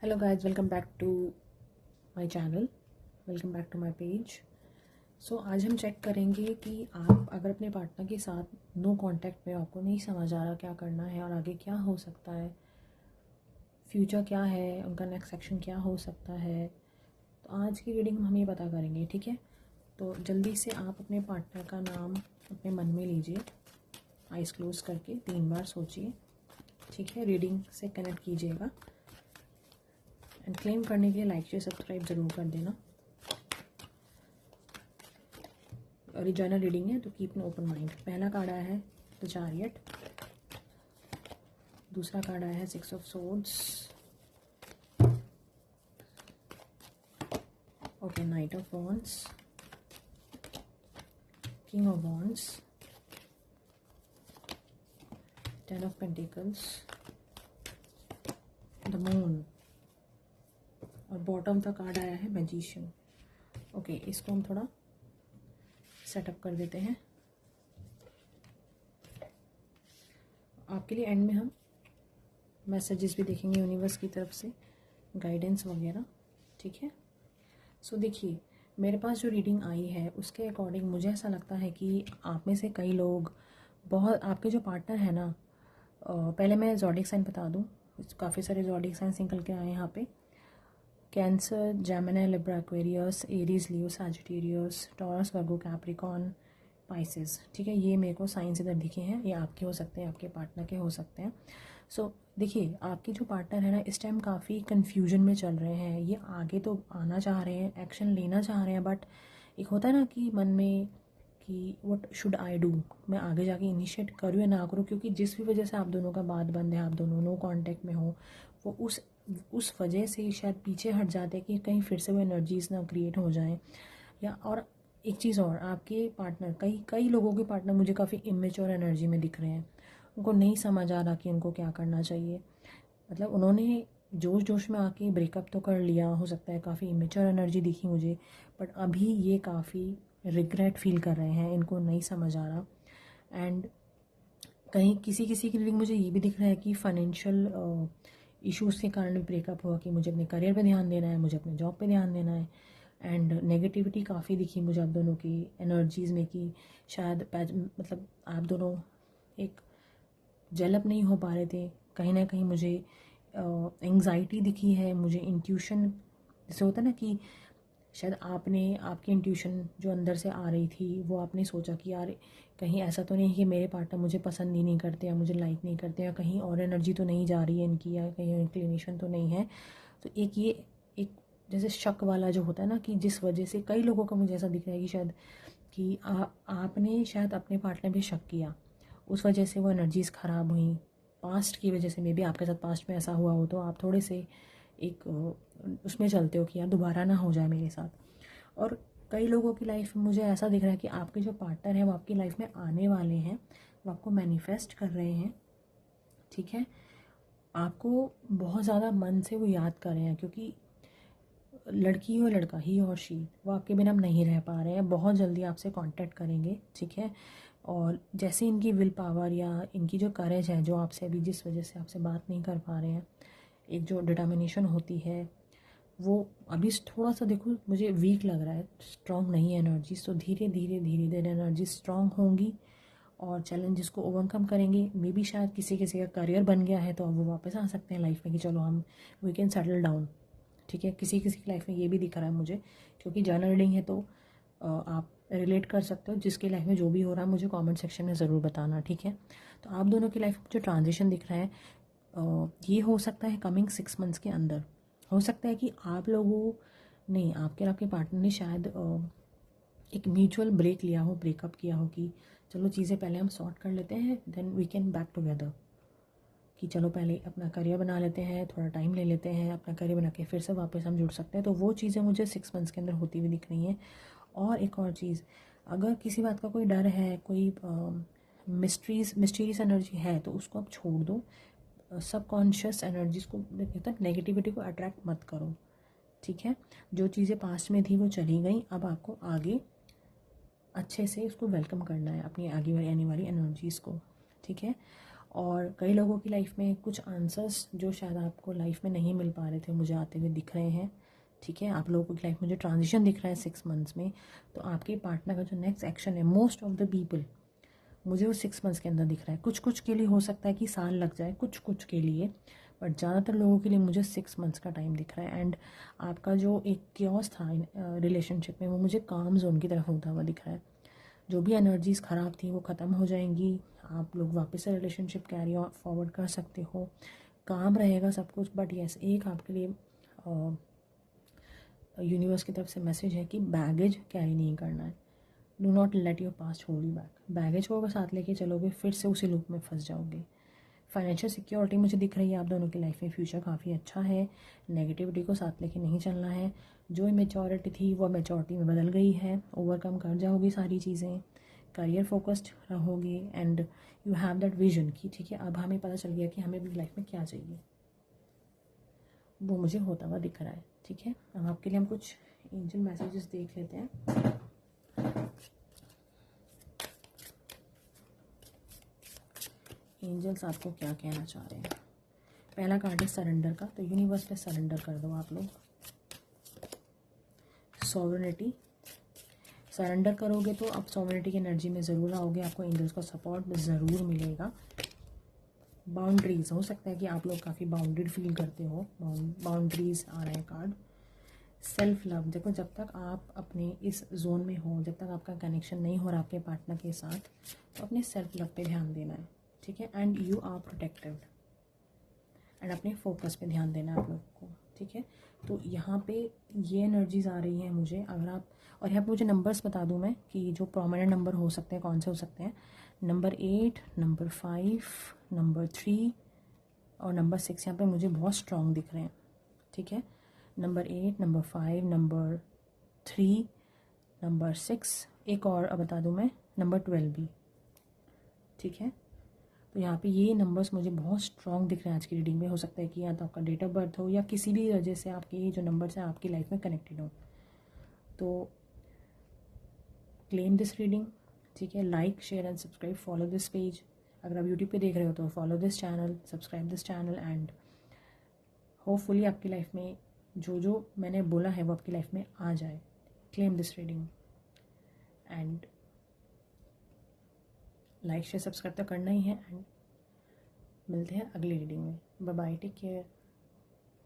Hello guys, welcome back to my channel. Welcome back to my page. So आज हम check करेंगे कि आप अगर अपने पार्टनर के साथ नो कांटेक्ट में हो, आपको नहीं समझ आ रहा क्या करना है और आगे क्या हो सकता है, फ्यूचर क्या है, उनका नेक्स्ट एक्शन क्या हो सकता है। तो आज की रीडिंग हम ये पता करेंगे, ठीक है। तो जल्दी से आप अपने पार्टनर का नाम अपने मन में लीजिए, आइज़ क्लोज करके 3 बार सोचिए, ठीक है। रीडिंग से कनेक्ट कीजिएगा एंड क्लेम करने के लिए लाइक शेयर सब्सक्राइब ज़रूर कर देना। और ये जर्नल रीडिंग है तो कीप एन ओपन माइंड। पहला कार्ड आया है द चैरियट, दूसरा कार्ड आया है 6 of swords, okay, night of wands, king of wands, 10 of pentacles, the moon, और बॉटम का कार्ड आया है मैजिशियन। ओके, इसको हम थोड़ा सेटअप कर देते हैं। आपके लिए एंड में हम मैसेजेस भी देखेंगे यूनिवर्स की तरफ से, गाइडेंस वगैरह, ठीक है। सो देखिए, मेरे पास जो रीडिंग आई है उसके अकॉर्डिंग मुझे ऐसा लगता है कि आप में से कई लोग, बहुत आपके जो पार्टनर है ना, पहले मैं ज़ोडिएक साइन बता दूं। काफ़ी सारे ज़ोडिएक साइंस निकल के आए हैं यहाँ पे। Cancer, Gemini, Libra, Aquarius, Aries, Leo, Sagittarius, Taurus, Virgo, Capricorn, Pisces, ठीक है। ये मेरे को साइंस इधर दिखे हैं। ये आपके हो सकते हैं, आपके पार्टनर के हो सकते हैं। सो देखिए, आपके जो पार्टनर है ना, इस टाइम काफ़ी कन्फ्यूजन में चल रहे हैं। ये आगे तो आना चाह रहे हैं, एक्शन लेना चाह रहे हैं, बट एक होता है ना कि मन में कि व्हाट शुड आई डू, मैं आगे जाके इनिशिएट करूँ या ना करूँ, क्योंकि जिस भी वजह से आप दोनों का बात बंद है, आप दोनों नो कांटेक्ट में हो, वो उस वजह से शायद पीछे हट जाते हैं कि कहीं फिर से वो एनर्जीज ना क्रिएट हो जाएं। या और एक चीज़ और, आपके पार्टनर, कई कई लोगों के पार्टनर मुझे काफ़ी इमेच्योर एनर्जी में दिख रहे हैं। उनको नहीं समझ आ रहा कि उनको क्या करना चाहिए। मतलब उन्होंने जोश जोश में आके ब्रेकअप तो कर लिया, हो सकता है, काफ़ी इमेच्योर एनर्जी दिखी मुझे, बट अभी ये काफ़ी रिग्रेट फील कर रहे हैं, इनको नहीं समझ आ रहा। एंड कहीं किसी किसी की रीडिंग मुझे ये भी दिख रहा है कि फाइनेंशियल इश्यूज़ के कारण भी ब्रेकअप हुआ, कि मुझे अपने करियर पे ध्यान देना है, मुझे अपने जॉब पे ध्यान देना है। एंड नेगेटिविटी काफ़ी दिखी मुझे आप दोनों की एनर्जीज़ में, कि शायद मतलब आप दोनों एक जेलअप नहीं हो पा रहे थे। कहीं ना कहीं मुझे एंग्जाइटी दिखी है, मुझे इंट्यूशन, जैसे होता है ना कि शायद आपने, आपकी इंट्यूशन जो अंदर से आ रही थी, वो आपने सोचा कि यार कहीं ऐसा तो नहीं कि मेरे पार्टनर मुझे पसंद ही नहीं करते या मुझे लाइक नहीं करते, या कहीं और एनर्जी तो नहीं जा रही है इनकी, या कहीं इंक्लिनेशन तो नहीं है। तो एक ये एक जैसे शक वाला जो होता है ना, कि जिस वजह से कई लोगों का मुझे ऐसा दिख रहा है कि शायद कि आपने शायद अपने पार्टनर पे शक किया, उस वजह से वो एनर्जीज़ ख़राब हुई। पास्ट की वजह से, मे बी आपके साथ पास्ट में ऐसा हुआ हो, तो आप थोड़े से एक उसमें चलते हो कि यार दोबारा ना हो जाए मेरे साथ। और कई लोगों की लाइफ में मुझे ऐसा दिख रहा है कि आपके जो पार्टनर है वो आपकी लाइफ में आने वाले हैं, वो आपको मैनिफेस्ट कर रहे हैं, ठीक है। आपको बहुत ज़्यादा मन से वो याद कर रहे हैं, क्योंकि लड़की हो लड़का, ही और शी, वो आपके बिना नहीं रह पा रहे हैं, बहुत जल्दी आपसे कांटेक्ट करेंगे, ठीक है। और जैसे इनकी विल पावर या इनकी जो करेज है, जो आपसे अभी जिस वजह से आपसे बात नहीं कर पा रहे हैं, एक जो डिटर्मिनेशन होती है, वो अभी थोड़ा सा देखो मुझे वीक लग रहा है, स्ट्रॉन्ग नहीं है एनर्जीज। तो धीरे धीरे धीरे धीरे एनर्जी स्ट्रॉन्ग होंगी और चैलेंजेस को ओवरकम करेंगे। मे बी शायद किसी किसी का करियर बन गया है तो अब वो वापस आ सकते हैं लाइफ में, कि चलो हम वी कैन सेटल डाउन, ठीक है। किसी किसी की लाइफ में ये भी दिख रहा है मुझे, क्योंकि जर्नल रीडिंग है तो आप रिलेट कर सकते हो। जिसकी लाइफ में जो भी हो रहा है मुझे कमेंट सेक्शन में ज़रूर बताना, ठीक है। तो आप दोनों की लाइफ में जो ट्रांजिशन दिख रहा है, ये हो सकता है कमिंग 6 मंथ्स के अंदर। हो सकता है कि आप लोगों नहीं, आपके और आपके पार्टनर ने शायद एक म्यूचुअल ब्रेक लिया हो, ब्रेकअप किया हो, कि चलो चीज़ें पहले हम सॉर्ट कर लेते हैं, then we can back together, कि चलो पहले अपना करियर बना लेते हैं, थोड़ा टाइम ले लेते हैं, अपना करियर बना के फिर से वापस हम जुड़ सकते हैं। तो वो चीज़ें मुझे 6 मंथ्स के अंदर होती हुई दिख रही हैं। और एक और चीज़, अगर किसी बात का कोई डर है, कोई मिस्टीरियस एनर्जी है, तो उसको आप छोड़ दो। सबकॉन्शियस एनर्जीज को, नेगेटिविटी को अट्रैक्ट मत करो, ठीक है। जो चीज़ें पास्ट में थी वो चली गई, अब आपको आगे अच्छे से उसको वेलकम करना है, अपनी आगे वाली आने वाली एनर्जीज़ को, ठीक है। और कई लोगों की लाइफ में कुछ आंसर्स जो शायद आपको लाइफ में नहीं मिल पा रहे थे मुझे आते हुए दिख रहे हैं, ठीक है। आप लोगों की लाइफ में जो ट्रांजिशन दिख रहा है 6 मंथ्स में, तो आपके पार्टनर का जो नेक्स्ट एक्शन है, मोस्ट ऑफ द पीपल मुझे वो 6 मंथ्स के अंदर दिख रहा है। कुछ कुछ के लिए हो सकता है कि साल लग जाए, कुछ कुछ के लिए, बट ज़्यादातर लोगों के लिए मुझे 6 मंथ्स का टाइम दिख रहा है। एंड आपका जो एक क्योस था रिलेशनशिप में, वो मुझे काम जोन की तरफ होता हुआ दिख रहा है। जो भी एनर्जीज़ ख़राब थी वो ख़त्म हो जाएंगी, आप लोग वापस से रिलेशनशिप कैरी फॉरवर्ड कर सकते हो, काम रहेगा सब कुछ। बट येस, एक आपके लिए यूनिवर्स की तरफ से मैसेज है कि बैगेज कैरी नहीं करना है। Do not let your past hold you back. Baggage को अगर साथ लेके चलोगे फिर से उसी लूप में फंस जाओगे। फाइनेंशियल सिक्योरिटी मुझे दिख रही है आप दोनों की लाइफ में, फ्यूचर काफ़ी अच्छा है। नेगेटिविटी को साथ लेके नहीं चलना है। जो इमेच्योरिटी थी वो मैच्योरिटी में बदल गई है, ओवरकम कर जाओगी सारी चीज़ें, करियर फोकस्ड रहोगे and you have that vision कि ठीक है अब हमें पता चल गया कि हमें अपनी लाइफ में क्या चाहिए, वो मुझे होता हुआ दिख रहा है, ठीक है। अब आपके लिए हम कुछ एंजल मैसेजेस देख लेते हैं। एंजल्स आपको क्या कहना चाह रहे हैं। पहला कार्ड है सरेंडर का, तो यूनिवर्स पे सरेंडर कर दो आप लोग। सॉवरेनिटी, सरेंडर करोगे तो आप सॉवरेनिटी की एनर्जी में ज़रूर आओगे, आपको एंजल्स का सपोर्ट ज़रूर मिलेगा। बाउंड्रीज, हो सकता है कि आप लोग काफ़ी बाउंडेड फील करते हो, बाउंड्रीज आ रहे हैं कार्ड। सेल्फ लव, देखो जब तक आप अपने इस जोन में हो, जब तक आपका कनेक्शन नहीं हो रहा आपके पार्टनर के साथ, तो अपने सेल्फ लव पे ध्यान देना है, ठीक है। And you are protected, and अपने फोकस पे ध्यान देना है आप लोगों को, ठीक है। तो यहाँ पे ये एनर्जीज आ रही हैं मुझे। अगर आप, और यहाँ पे मुझे नंबर्स बता दूँ मैं कि जो प्रोमिनेंट नंबर हो सकते हैं कौन से हो सकते हैं। नंबर 8, नंबर 5, नंबर 3 और नंबर 6 यहाँ पे मुझे बहुत स्ट्रॉन्ग दिख रहे हैं, ठीक है। नंबर 8, नंबर 5, नंबर 3, नंबर 6, एक और बता दूँ मैं, नंबर 12 भी, ठीक है। तो यहाँ पे ये नंबर्स मुझे बहुत स्ट्रॉन्ग दिख रहे हैं आज की रीडिंग में। हो सकता है कि या तो आपका डेट ऑफ बर्थ हो या किसी भी वजह से आपके ये जो नंबर्स हैं आपकी लाइफ में कनेक्टेड हो। तो क्लेम दिस रीडिंग, ठीक है। Like, share and subscribe, follow this page. अगर आप यूट्यूब पे देख रहे हो तो follow this channel, subscribe this channel, and hopefully आपकी लाइफ में जो जो मैंने बोला है वो आपकी लाइफ में आ जाए। Claim this reading and like share subscribe तो करना ही है। एंड मिलते हैं अगली रीडिंग में। Bye bye, take care.